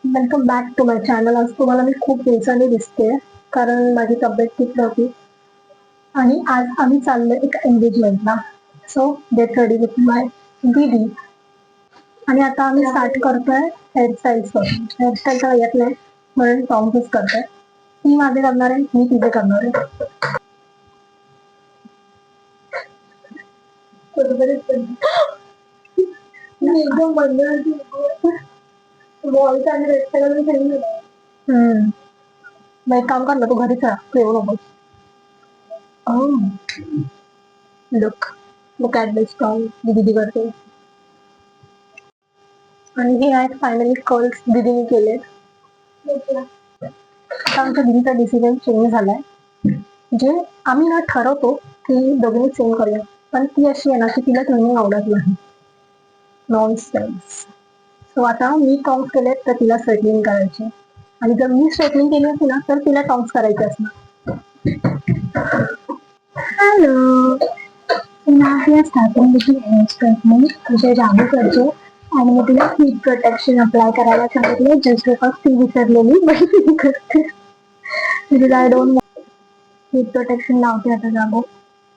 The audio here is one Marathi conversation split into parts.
Welcome back to my channel. आज तुम्हाला मी खूप दिवसांनी दिसते कारण माझी तब्येत ठीक नव्हती आणि आज आम्ही चाललोय एका एंगेजमेंटला. सो गेट रेडी विथ माय दीदी. आणि आता आम्ही स्टार्ट करतोय हेअरस्टाईल्स पासून. हेअरस्टाईल तर येत नाही म्हणून टॉंग्सच करतोय. ती माझे करणार आहे, मी तिथे करणार आहे. एकदम बंद बॉल आणि हेअरस्टाईल. मग एक काम कर ना, तू घरीच राहा, तू येऊ नकोस. Look look at this tongue मी दीदी करते. आणि हे आहेत फायनली कर्ल्स दीदीने केले. आता आमच्या दीदीचा डिसिजन चेंज झालाय. जे आम्ही ना ठरवतो की दोघींनी सेम करूया, पण ती अशी आहे ना की तिला ट्विनिंग आवडत नाही. नॉनसेन्स. सो आता मी टॉंग्स केले तर तिला स्ट्रेटनिंग करायची, आणि जर मी स्ट्रेटनिंग केली असती ना तर तिला टॉंग्स करायचे असणार. हॅलो, आहे स्टार्टिंग हेअर स्ट्रेटनिंग तुझ्या जागेकडचे. आणि मी तिला हीट प्रोटेक्शन अप्लाय करायला सांगितले, जस्ट बिकॉज ती विसरलेली बट ती करते. म्हणजे आय डोंट हीट प्रोटेक्शन लावते आता जागो.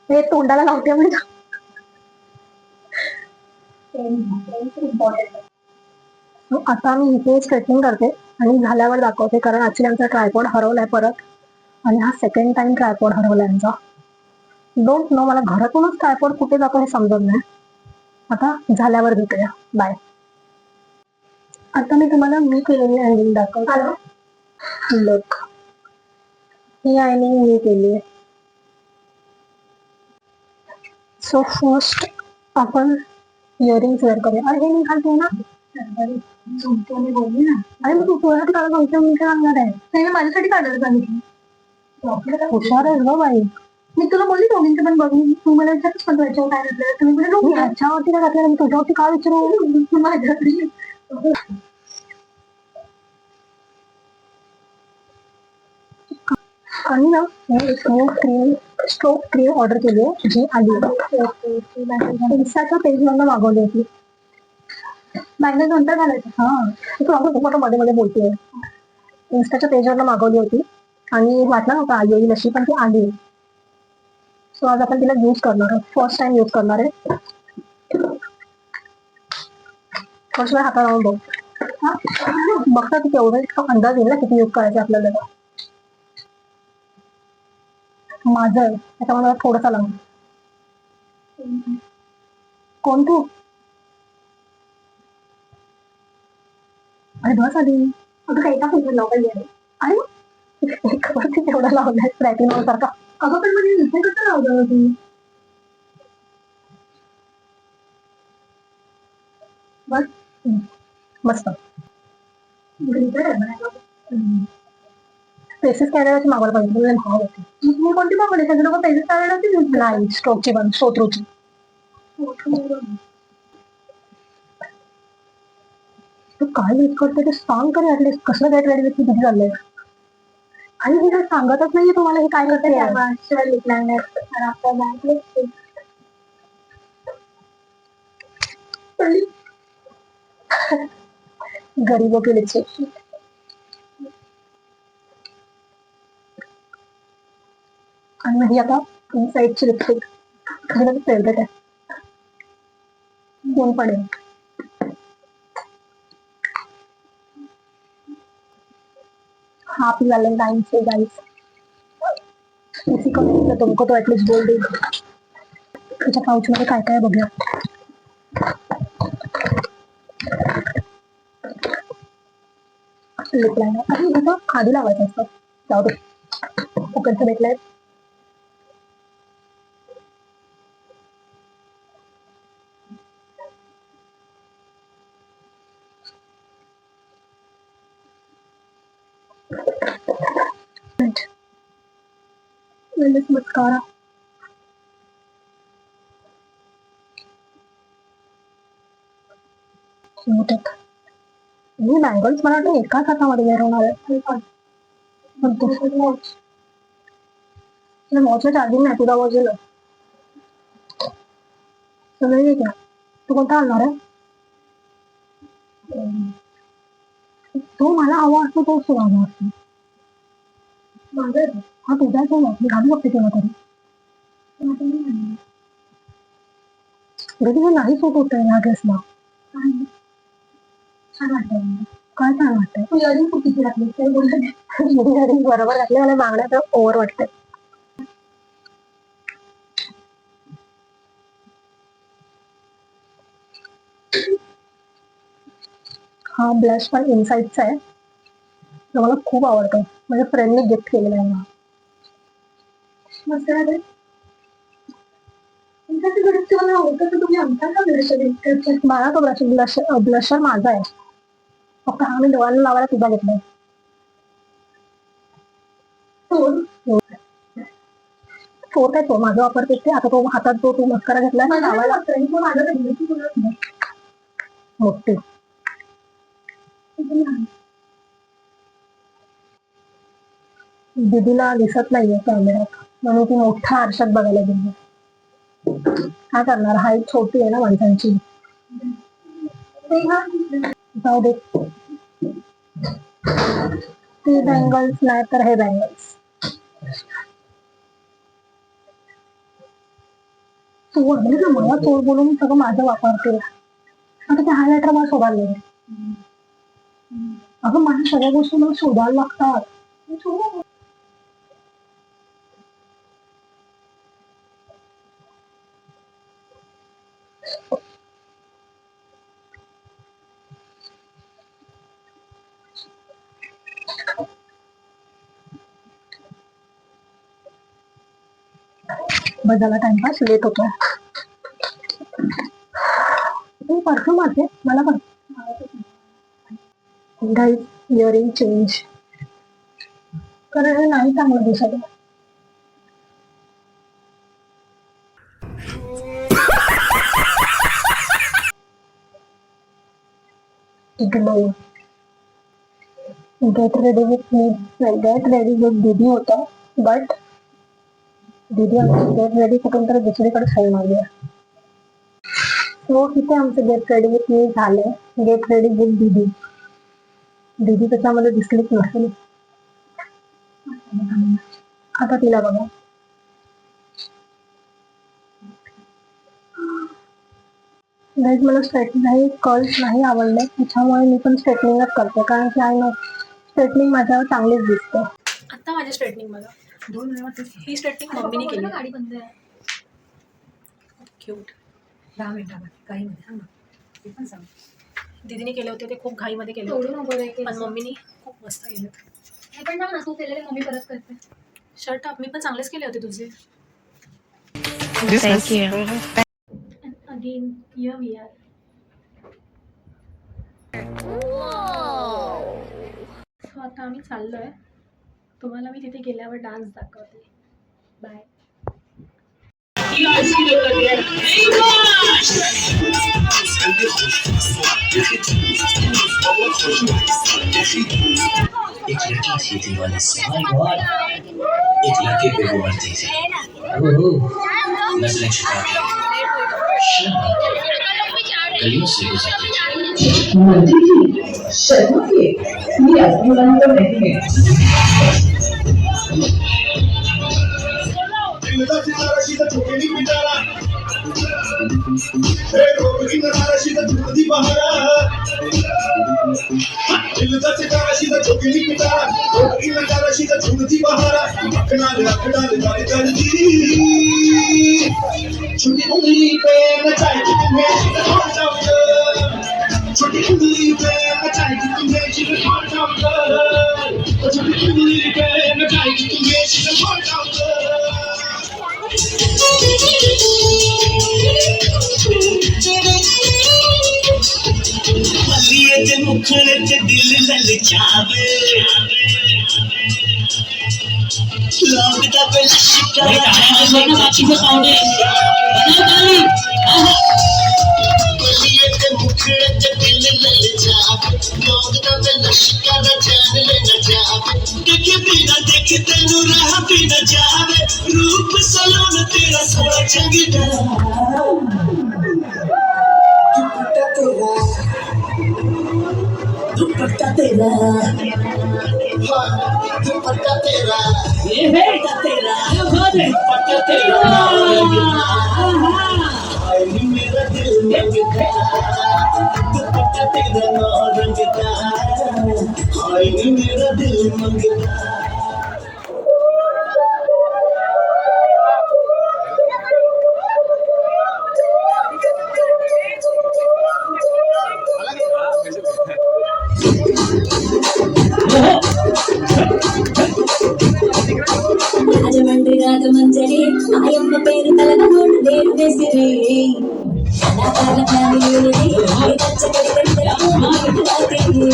हे तोंडाला लावते म्हणजे आता मी इथे स्ट्रेटनिंग करते आणि झाल्यावर दाखवते, कारण ऍक्च्युली आमचा ट्रायपॉड हरवलाय परत, आणि हा सेकंड टाइम ट्रायपॉड हरवलाय आमचा. डोंट नो, मला घरातूनच ट्रायपॉड कुठे जातो हे समजत नाही. आता झाल्यावर भेटूया, बाय. आता मी तुम्हाला मी केलेली आयनिंग दाखवते. लुक, ही आयनिंग मी केली. सो फर्स्ट आपण इयरिंग्स वेअर करूया. अरे हे मी घालते ना, बोलली ना. अरे मग तू तुझ्यासाठी काढत होती, मी काय आणणार आहे? नाही, माझ्यासाठी काढायला सांगितलं. हुशार आहेस ग बाई. मी तुला बोलली दोघींचं पण बघून, तू मला विचारच पण याच्यावर काय घातलं, तुम्ही बोलले ह्याच्यावरती काय घातलं, मी तुझ्यावरती का विचारू? माझ्यावरती. आणि ना मी स्ट्रोक क्रीम ऑर्डर केली आहे, जी आली इंस्टाच्या पेजवरनं मागवली होती. बँगल नंतर घालायचं. तू मध्ये मध्ये बोलते. इंस्टाच्या पेजवरनं मागवली होती आणि वाटलं नव्हतं आई येईल अशी, पण ती आली. सो आज आपण तिला यूज करणार आहे, फर्स्ट टाइम यूज करणार आहे. फर्स्ट वेळ हाता लावून बघ. बघता की तेवढं अंदाज येईल ना किती यूज करायचं आपल्याला. माझं आहे त्याच्यामुळे मला थोडासा लावून. कोण तू? अरे बस आधी. अगं काही का फोटो लावायला. अरे वरती तेवढा लावलाय प्लॅटिनम सारखा. अगं पण म्हणजे इथे कसं लावलं होती? बस मस्त. पेसेस कॅरेराची मागवलं पाहिजे, तुला भाव होते. मी कोणती मागवली? सगळे लोक पेसेस कॅरेराची नाही, स्ट्रोकची पण शोत्रूची. तू काय यूज करते ते सांग तरी, ऍटलीस्ट कसलं गेट रेडी विथ किती झालंय. आणि मी काय सांगतच नाहीये तुम्हाला हे काय करते. गरीबों के लिपस्टिक. आणि माझी आता इनसाइडची लिपस्टिक माझी फेवरेट आहे. कोण पडेल. Happy Valentine's day guys. किसी को नहीं तो तुमको तो एटलीस्ट बोल दे. त्याच्या पाउच मध्ये काय काय बघूया. लिप लायनर आणि इथं खाली लावायचं असतं. जाऊ दे, फुकटचं भेटलंय. मस्कारा. मी बँगल्स मला वाटतं एकाच हातामध्ये वेअर होणार आहे. वॉचला चार्जिंग नाही, तुझा वॉच गेलं सगळे ठीक आहे. तू कोणता आणणार आहे? तो मला हवा असतो तोच तो हवा असतो. हा तुझा तो मी घालू शकते तेव्हा तरी. तुझं नाही सूट होत ह्या ड्रेसला. छान वाटतंय. काय छान वाटतंय? तू इयरिंग कुठे घातली? इयरिंग बरोबर घातले आणि बांगड्या तर ओव्हर वाटते. हा ब्लश पण इनसाइडचा आहे. तो मला खूप आवडतो. माझ्या फ्रेंडने गिफ्ट केलेला आहे मला. मस्त आहे रे. मला तो ब्लशर माझा आहे. फक्त हा मी डोळ्याला लावायला तुझा घेतलाय. चोर काय तो माझा वापरते ते. आता तो हातात जो तू मस्करा घेतलाय ना लावायला मोठी. दीदीला दिसत नाहीये कॅमेऱ्यात म्हणून ती मोठ्या आरशात बघायला गेली. काय करणार, हाईट छोटी आहे ना माणसांची. जाऊ दे. ते बँगल्स नाही तर हे बँगल्स. तू ना मला चोर बोलून सगळं माझं वापरते. आता ते हायलायटर मला शोधायला लागेल. अगं माझ्या सगळ्या गोष्टी मला शोधायला लागतात. बस झाला टाइमपास, लेट होतोय. तू परफ्यूम मारते मला पण. गाईज इयरिंग चेंज कारण हे नाही चांगलं दिसत. Glow get ready with me, get ready with दीदी होतं बट दीदी आमची गेट रेडी कुठून तरी दुसरीकडे खाई मारली. सो तिथे आमचं गेट रेडी विथ मी झालंय. गेट रेडी विथ दीदी. दीदी त्याच्यामध्ये दिसलीच नसेल. आता तिला बघा. गाईज मला स्ट्रेटनिंग कर्ल्स नाही आवडले त्याच्यामुळे मी पण स्ट्रेटनिंगच करते कारण की आय नो स्ट्रेटनिंग माझ्यावर चांगलीच दिसते. आता माझी स्ट्रेटनिंग बघा. 2 मिनिट. ही स्ट्रेटनिंग मम्मीने केली. गाडी बंद आहे. क्यूट. 10 मिनिटामध्ये घाईमध्ये सांग ना. ते पण सांग. दीदीने केले होते ते खूप घाईमध्ये केले होते पण मम्मीने खूप मस्त केले. हे पण ना तू केलेले मम्मी परत करते. शर्ट अप मी पण चांगलेच केले होते तुझे. Thank you. Again here we are. So आता आम्ही चाललोय. तुम्हाला मी तिथे गेल्यावर डान्स दाखवते. बाय. एक लड़की थी दीवानी से, माय गॉड, एक लड़के पे वो मरती थी। नजरें छुपा के गलियों से गुजरती थी। मरती थी शर्मा के ये आसमान तो नहीं है। छोटी उंगली पे नचाएगी तुम्हें, छोटी उंगली पे नचाएगी तुम्हें, छोटी उंगली पे नचाएगी तुम्हें। मुखड़े से दिल ललचावे, लौटता पे लश्का बाकी को साउंड है बलिए के मुखड़े से दिल ललचावे, लौटता पे लश्का जान ले न जावे, देखे बिना देखे तेनू राह भी न जावे, रूप सलोन तेरा सोना चंगीदा दुपट्टा दुपट्टा तेरा दुपट्टा तेरा ये है दुपट्टा तेरा क्या बात है दुपट्टा तेरा हाय नी मेरा दिल मंगता दुपट्टा तेरा ना रंगता हाय नी मेरा दिल मंगता రాజమండ్రి రాజమంజరి ఆయమ్మ పేరు తలనోడు నేను వేసిరి నా కాల ప్రాణిది పచ్చడి కంటలకు మామిడి తాకింది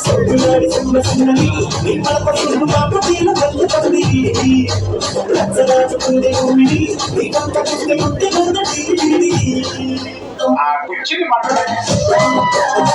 సొందులాడి సింహ సింహని నీ పలప సింహ పాప తీల వల్ల పడి రచ్చరాజుకుండే భూమిని నీ కంట కింద ముట్టి గందటి ఆ కుర్చీని మాట్లాడండి